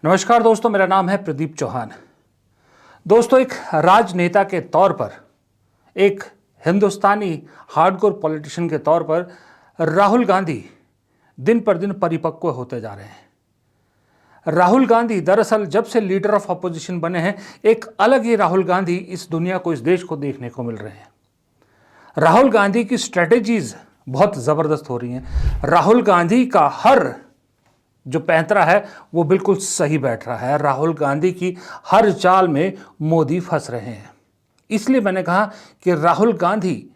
नमस्कार दोस्तों, मेरा नाम है प्रदीप चौहान। दोस्तों, एक राजनेता के तौर पर, एक हिंदुस्तानी हार्डकोर पॉलिटिशियन के तौर पर राहुल गांधी दिन पर दिन परिपक्व होते जा रहे हैं। राहुल गांधी दरअसल जब से लीडर ऑफ अपोजिशन बने हैं, एक अलग ही राहुल गांधी इस दुनिया को, इस देश को देखने को मिल रहे हैं। राहुल गांधी की स्ट्रेटेजीज बहुत ज़बरदस्त हो रही हैं। राहुल गांधी का हर जो पैंतरा है वो बिल्कुल सही बैठ रहा है। राहुल गांधी की हर चाल में मोदी फंस रहे हैं। इसलिए मैंने कहा कि राहुल गांधी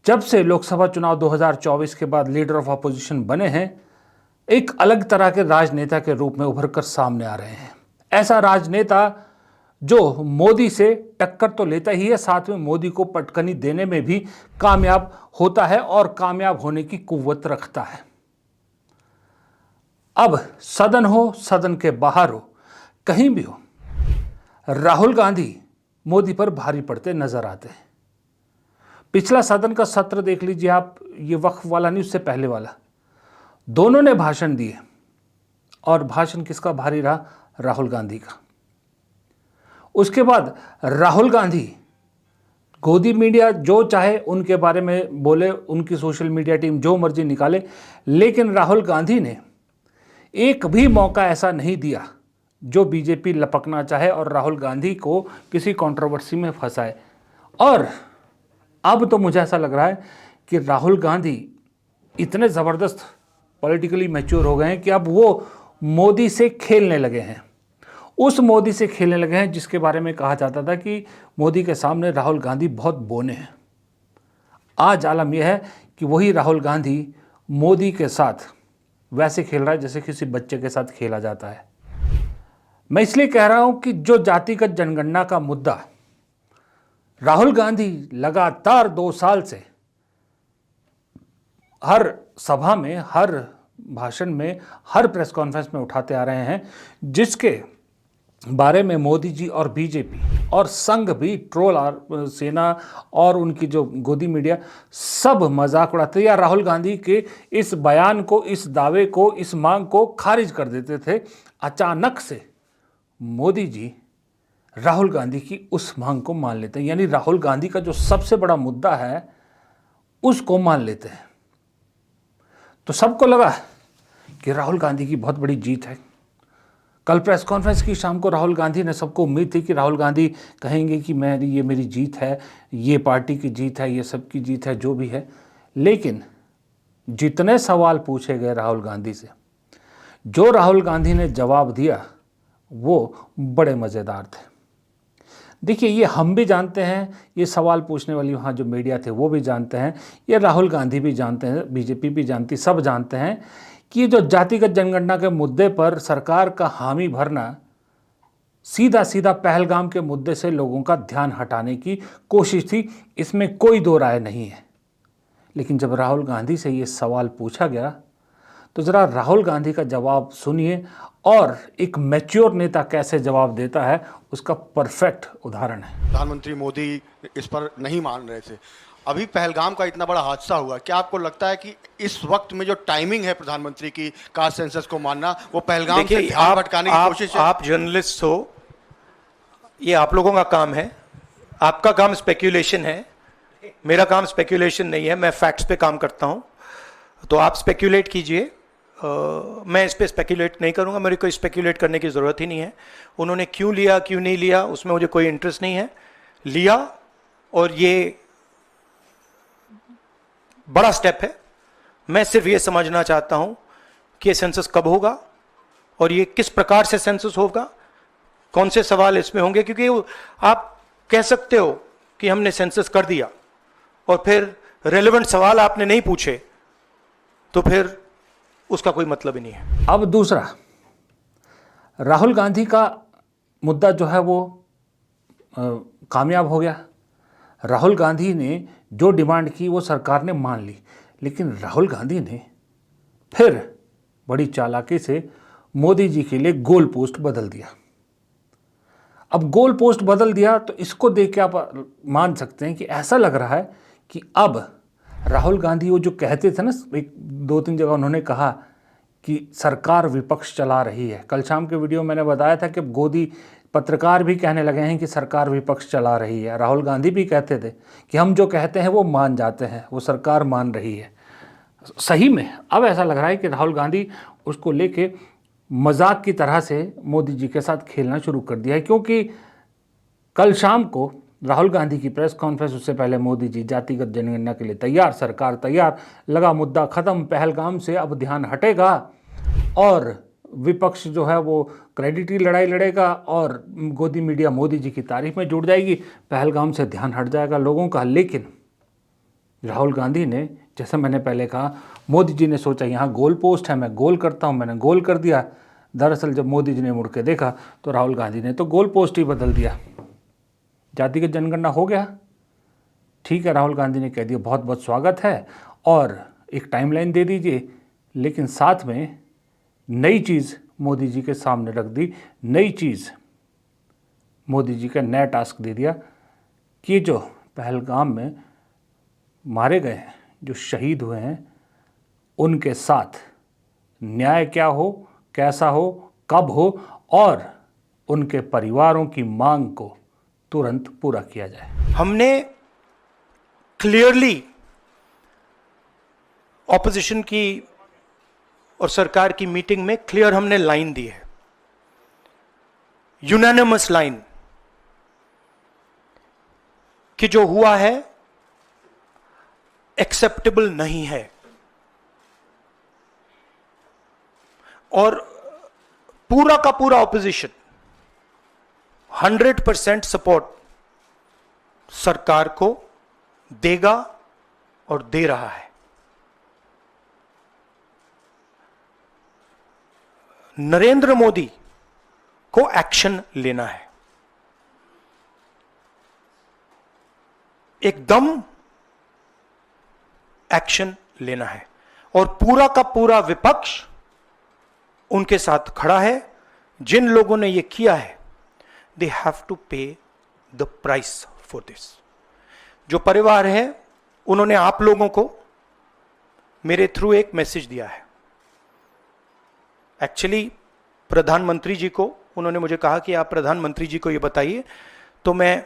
जब से लोकसभा चुनाव 2024 के बाद लीडर ऑफ अपोजिशन बने हैं, एक अलग तरह के राजनेता के रूप में उभर कर सामने आ रहे हैं। ऐसा राजनेता जो मोदी से टक्कर तो लेता ही है, साथ में मोदी को पटकनी देने में भी कामयाब होता है और कामयाब होने की कुव्वत रखता है। अब सदन हो, सदन के बाहर हो, कहीं भी हो, राहुल गांधी मोदी पर भारी पड़ते नजर आते हैं। पिछला सदन का सत्र देख लीजिए आप, ये वक्फ वाला नहीं, उससे पहले वाला, दोनों ने भाषण दिए और भाषण किसका भारी रहा? राहुल गांधी का। उसके बाद राहुल गांधी, गोदी मीडिया जो चाहे उनके बारे में बोले, उनकी सोशल मीडिया टीम जो मर्जी निकाले, लेकिन राहुल गांधी ने एक भी मौका ऐसा नहीं दिया जो बीजेपी लपकना चाहे और राहुल गांधी को किसी कंट्रोवर्सी में फंसाए। और अब तो मुझे ऐसा लग रहा है कि राहुल गांधी इतने ज़बरदस्त पॉलिटिकली मैच्योर हो गए हैं कि अब वो मोदी से खेलने लगे हैं। उस मोदी से खेलने लगे हैं जिसके बारे में कहा जाता था कि मोदी के सामने राहुल गांधी बहुत बोने हैं। आज आलम यह है कि वही राहुल गांधी मोदी के साथ वैसे खेल रहा है जैसे किसी बच्चे के साथ खेला जाता है। मैं इसलिए कह रहा हूं कि जो जातिगत जनगणना का मुद्दा राहुल गांधी लगातार 2 साल से हर सभा में, हर भाषण में, हर प्रेस कॉन्फ्रेंस में उठाते आ रहे हैं, जिसके बारे में मोदी जी और बीजेपी और संघ भी, ट्रोल और सेना और उनकी जो गोदी मीडिया, सब मजाक उड़ाते या राहुल गांधी के इस बयान को, इस दावे को, इस मांग को खारिज कर देते थे। अचानक से मोदी जी राहुल गांधी की उस मांग को मान लेते हैं, यानी राहुल गांधी का जो सबसे बड़ा मुद्दा है उसको मान लेते हैं। तो सबको लगा कि राहुल गांधी की बहुत बड़ी जीत है। कल प्रेस कॉन्फ्रेंस की शाम को राहुल गांधी ने, सबको उम्मीद थी कि राहुल गांधी कहेंगे कि ये मेरी जीत है, ये पार्टी की जीत है, ये सबकी जीत है, जो भी है। लेकिन जितने सवाल पूछे गए राहुल गांधी से, जो राहुल गांधी ने जवाब दिया वो बड़े मज़ेदार थे। देखिए, ये हम भी जानते हैं, ये सवाल पूछने वाली वहाँ जो मीडिया थे वो भी जानते हैं, ये राहुल गांधी भी जानते हैं, बीजेपी भी जानती, सब जानते हैं कि जो जातिगत जनगणना के मुद्दे पर सरकार का हामी भरना सीधा सीधा पहलगाम के मुद्दे से लोगों का ध्यान हटाने की कोशिश थी, इसमें कोई दो राय नहीं है। लेकिन जब राहुल गांधी से ये सवाल पूछा गया तो ज़रा राहुल गांधी का जवाब सुनिए, और एक मैच्योर नेता कैसे जवाब देता है उसका परफेक्ट उदाहरण है। प्रधानमंत्री मोदी इस पर नहीं मान रहे थे। अभी पहलगाम का इतना बड़ा हादसा हुआ, क्या आपको लगता है कि इस वक्त में जो टाइमिंग है प्रधानमंत्री की कास्ट सेंसस को मानना, वो पहलगाम से ध्यान भटकाने की कोशिश है? आप जर्नलिस्ट हो, ये आप लोगों का काम है, आपका काम स्पेक्यूलेशन है, मेरा काम स्पेक्यूलेशन नहीं है, मैं फैक्ट्स पे काम करता हूं। तो आप स्पेक्यूलेट कीजिए, मैं इस पे स्पेक्यूलेट नहीं करूंगा, मेरे को स्पेक्यूलेट करने की ज़रूरत ही नहीं है। उन्होंने क्यों लिया, क्यों नहीं लिया, उसमें मुझे कोई इंटरेस्ट नहीं है। लिया, और ये बड़ा स्टेप है। मैं सिर्फ ये समझना चाहता हूं कि ये सेंसस कब होगा और ये किस प्रकार से सेंसस होगा, कौन से सवाल इसमें होंगे। क्योंकि आप कह सकते हो कि हमने सेंसस कर दिया और फिर रेलेवेंट सवाल आपने नहीं पूछे, तो फिर उसका कोई मतलब ही नहीं है। अब दूसरा, राहुल गांधी का मुद्दा जो है वो कामयाब हो गया। राहुल गांधी ने जो डिमांड की वो सरकार ने मान ली, लेकिन राहुल गांधी ने फिर बड़ी चालाकी से मोदी जी के लिए गोल पोस्ट बदल दिया। अब गोल पोस्ट बदल दिया तो इसको देख के आप मान सकते हैं कि ऐसा लग रहा है कि अब राहुल गांधी वो जो कहते थे ना, एक 2-3 जगह उन्होंने कहा कि सरकार विपक्ष चला रही है। कल शाम के वीडियो मैंने बताया था कि गोदी पत्रकार भी कहने लगे हैं कि सरकार विपक्ष चला रही है। राहुल गांधी भी कहते थे कि हम जो कहते हैं वो मान जाते हैं, वो सरकार मान रही है। सही में अब ऐसा लग रहा है कि राहुल गांधी उसको लेके मजाक की तरह से मोदी जी के साथ खेलना शुरू कर दिया है, क्योंकि कल शाम को राहुल गांधी की प्रेस कॉन्फ्रेंस, उससे पहले मोदी जी जातिगत जनगणना के लिए तैयार, सरकार तैयार, लगा मुद्दा खत्म, पहलगाम से अब ध्यान हटेगा और विपक्ष जो है वो क्रेडिट की लड़ाई लड़ेगा और गोदी मीडिया मोदी जी की तारीफ में जुड़ जाएगी, पहलगाम से ध्यान हट जाएगा लोगों का। लेकिन राहुल गांधी ने, जैसा मैंने पहले कहा, मोदी जी ने सोचा यहाँ गोल पोस्ट है, मैं गोल करता हूँ, मैंने गोल कर दिया। दरअसल जब मोदी जी ने मुड़ के देखा तो राहुल गांधी ने तो गोल पोस्ट ही बदल दिया। जातिगत जनगणना हो गया, ठीक है, राहुल गांधी ने कह दिया बहुत बहुत स्वागत है और एक टाइमलाइन दे दीजिए, लेकिन साथ में नई चीज़ मोदी जी के सामने रख दी। नई चीज़ मोदी जी का नया टास्क दे दिया कि जो पहलगाम में मारे गए हैं, जो शहीद हुए हैं, उनके साथ न्याय क्या हो, कैसा हो, कब हो और उनके परिवारों की मांग को तुरंत पूरा किया जाए। हमने क्लियरली ऑपोजिशन की और सरकार की मीटिंग में क्लियर हमने लाइन दी है, यूनानिमस लाइन, कि जो हुआ है एक्सेप्टेबल नहीं है और पूरा का पूरा ऑपोजिशन 100% सपोर्ट सरकार को देगा और दे रहा है। नरेंद्र मोदी को एक्शन लेना है, एकदम एक्शन लेना है और पूरा का पूरा विपक्ष उनके साथ खड़ा है। जिन लोगों ने यह किया है, दे हैव टू पे द प्राइस फॉर दिस। जो परिवार है उन्होंने आप लोगों को मेरे थ्रू एक मैसेज दिया है। एक्चुअली प्रधानमंत्री जी को उन्होंने मुझे कहा कि आप प्रधानमंत्री जी को ये बताइए, तो मैं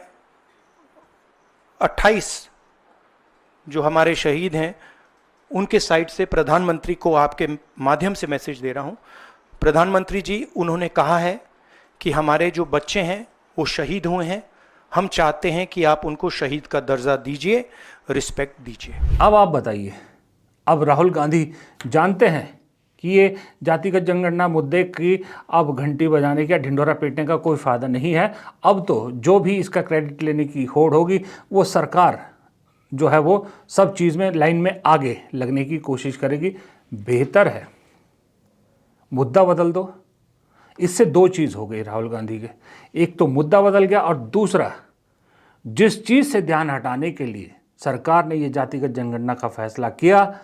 28 जो हमारे शहीद हैं उनके साइड से प्रधानमंत्री को आपके माध्यम से मैसेज दे रहा हूं। प्रधानमंत्री जी, उन्होंने कहा है कि हमारे जो बच्चे हैं वो शहीद हुए हैं, हम चाहते हैं कि आप उनको शहीद का दर्जा दीजिए, रिस्पेक्ट दीजिए। अब आप बताइए, अब राहुल गांधी जानते हैं कि ये जातिगत जनगणना मुद्दे की अब घंटी बजाने का, ढिंढोरा पीटने का कोई फ़ायदा नहीं है। अब तो जो भी इसका क्रेडिट लेने की होड़ होगी, वो सरकार जो है वो सब चीज़ में लाइन में आगे लगने की कोशिश करेगी। बेहतर है मुद्दा बदल दो। इससे दो चीज़ हो गई राहुल गांधी के, एक तो मुद्दा बदल गया और दूसरा, जिस चीज़ से ध्यान हटाने के लिए सरकार ने ये जातिगत जनगणना का फैसला किया,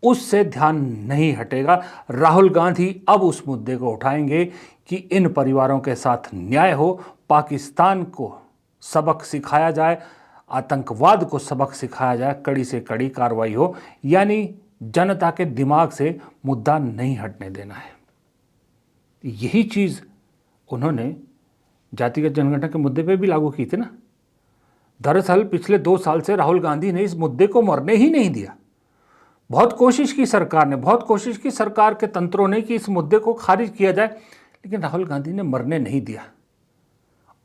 उससे ध्यान नहीं हटेगा। राहुल गांधी अब उस मुद्दे को उठाएंगे कि इन परिवारों के साथ न्याय हो, पाकिस्तान को सबक सिखाया जाए, आतंकवाद को सबक सिखाया जाए, कड़ी से कड़ी कार्रवाई हो, यानी जनता के दिमाग से मुद्दा नहीं हटने देना है। यही चीज़ उन्होंने जातिगत जनगणना के मुद्दे पे भी लागू की थी ना। दरअसल पिछले 2 साल से राहुल गांधी ने इस मुद्दे को मरने ही नहीं दिया। बहुत कोशिश की सरकार ने, बहुत कोशिश की सरकार के तंत्रों ने कि इस मुद्दे को खारिज किया जाए, लेकिन राहुल गांधी ने मरने नहीं दिया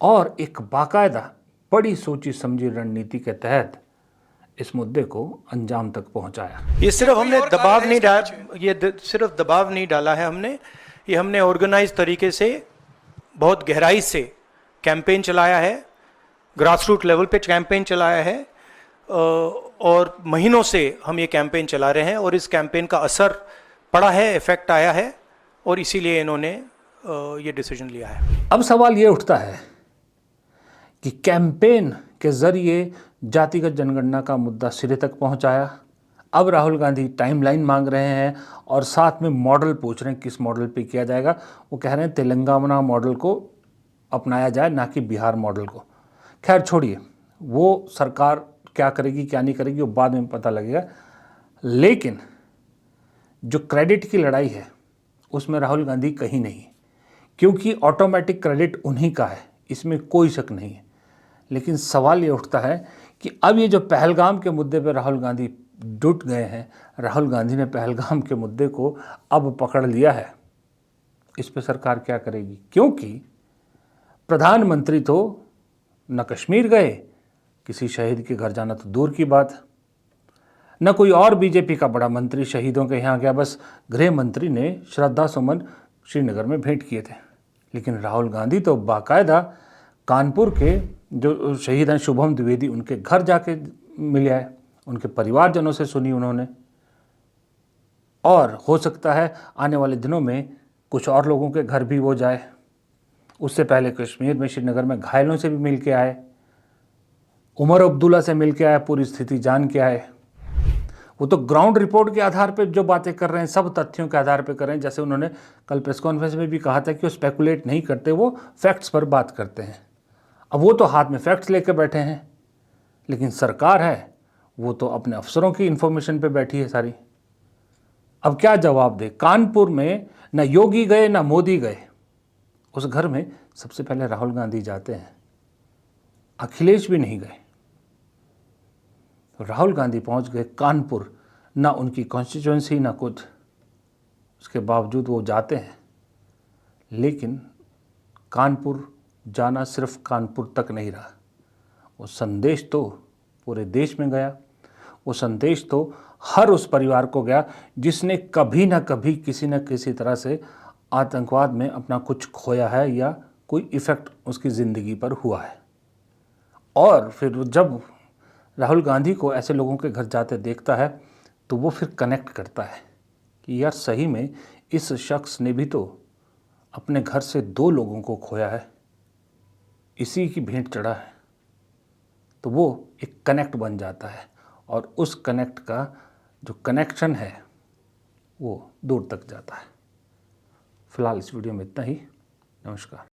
और एक बाकायदा बड़ी सोची समझी रणनीति के तहत इस मुद्दे को अंजाम तक पहुंचाया। ये सिर्फ हमने दबाव नहीं डाला, ये सिर्फ दबाव नहीं डाला है हमने, ये हमने ऑर्गेनाइज तरीके से बहुत गहराई से कैंपेन चलाया है, ग्रासरूट लेवल पे कैंपेन चलाया है और महीनों से हम ये कैंपेन चला रहे हैं और इस कैंपेन का असर पड़ा है, इफेक्ट आया है और इसीलिए इन्होंने ये डिसीजन लिया है। अब सवाल ये उठता है कि कैंपेन के जरिए जातिगत जनगणना का मुद्दा सिरे तक पहुंचाया, अब राहुल गांधी टाइमलाइन मांग रहे हैं और साथ में मॉडल पूछ रहे हैं किस मॉडल पे किया जाएगा। वो कह रहे हैं तेलंगाना मॉडल को अपनाया जाए, ना कि बिहार मॉडल को। खैर छोड़िए, वो सरकार क्या करेगी क्या नहीं करेगी वो बाद में पता लगेगा। लेकिन जो क्रेडिट की लड़ाई है उसमें राहुल गांधी कहीं नहीं, क्योंकि ऑटोमेटिक क्रेडिट उन्हीं का है, इसमें कोई शक नहीं है। लेकिन सवाल ये उठता है कि अब ये जो पहलगाम के मुद्दे पर राहुल गांधी जुट गए हैं, राहुल गांधी ने पहलगाम के मुद्दे को अब पकड़ लिया है, इस पर सरकार क्या करेगी? क्योंकि प्रधानमंत्री तो न कश्मीर गए, किसी शहीद के घर जाना तो दूर की बात, न कोई और बीजेपी का बड़ा मंत्री शहीदों के यहाँ गया, बस गृह मंत्री ने श्रद्धा सुमन श्रीनगर में भेंट किए थे। लेकिन राहुल गांधी तो बाकायदा कानपुर के जो शहीद हैं शुभम द्विवेदी, उनके घर जाके मिले आए, उनके परिवारजनों से सुनी उन्होंने। और हो सकता है आने वाले दिनों में कुछ और लोगों के घर भी वो जाए। उससे पहले कश्मीर में श्रीनगर में घायलों से भी मिल के आए, उमर अब्दुल्ला से मिल के आए, पूरी स्थिति जान के आए। वो तो ग्राउंड रिपोर्ट के आधार पर जो बातें कर रहे हैं, सब तथ्यों के आधार पर कर रहे हैं। जैसे उन्होंने कल प्रेस कॉन्फ्रेंस में भी कहा था कि वो स्पेकुलेट नहीं करते, वो फैक्ट्स पर बात करते हैं। अब वो तो हाथ में फैक्ट्स लेकर बैठे हैं, लेकिन सरकार है वो तो अपने अफसरों की इन्फॉर्मेशन पे बैठी है सारी। अब क्या जवाब दे? कानपुर में ना योगी गए ना मोदी गए, उस घर में सबसे पहले राहुल गांधी जाते हैं, अखिलेश भी नहीं गए। तो राहुल गांधी पहुंच गए कानपुर, ना उनकी कॉन्स्टिट्यूएंसी ना कुछ, उसके बावजूद वो जाते हैं। लेकिन कानपुर जाना सिर्फ कानपुर तक नहीं रहा, वो संदेश तो पूरे देश में गया। वो संदेश तो हर उस परिवार को गया जिसने कभी ना कभी किसी न किसी तरह से आतंकवाद में अपना कुछ खोया है या कोई इफ़ेक्ट उसकी ज़िंदगी पर हुआ है। और फिर जब राहुल गांधी को ऐसे लोगों के घर जाते देखता है तो वो फिर कनेक्ट करता है कि यार सही में इस शख्स ने भी तो अपने घर से 2 लोगों को खोया है, इसी की भेंट चढ़ा है। तो वो एक कनेक्ट बन जाता है, और उस कनेक्ट का जो कनेक्शन है वो दूर तक जाता है। फिलहाल इस वीडियो में इतना ही। नमस्कार।